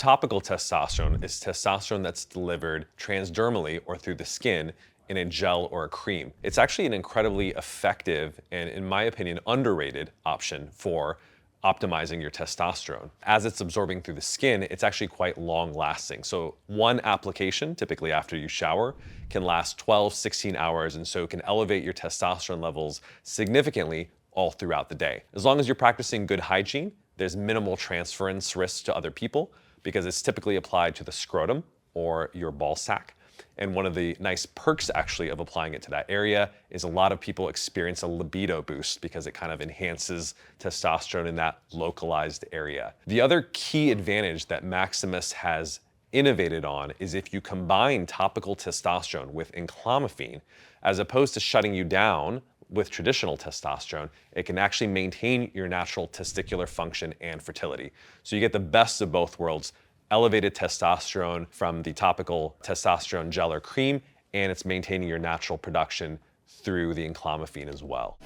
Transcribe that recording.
topical testosterone is testosterone that's delivered transdermally or through the skin in a gel or a cream. It's actually an incredibly effective and, in my opinion, underrated option for optimizing your testosterone. As it's absorbing through the skin, it's actually quite long lasting. So one application, typically after you shower, can last 12, 16 hours, and so can elevate your testosterone levels significantly all throughout the day. As long as you're practicing good hygiene, there's minimal transference risks to other people because it's typically applied to the scrotum or your ball sack. And one of the nice perks actually of applying it to that area is a lot of people experience a libido boost because it kind of enhances testosterone in that localized area. The other key advantage that Maximus has innovated on is if you combine topical testosterone with enclomiphene, as opposed to shutting you down with traditional testosterone, it can actually maintain your natural testicular function and fertility. So you get the best of both worlds, elevated testosterone from the topical testosterone gel or cream, and it's maintaining your natural production through the enclomiphene as well.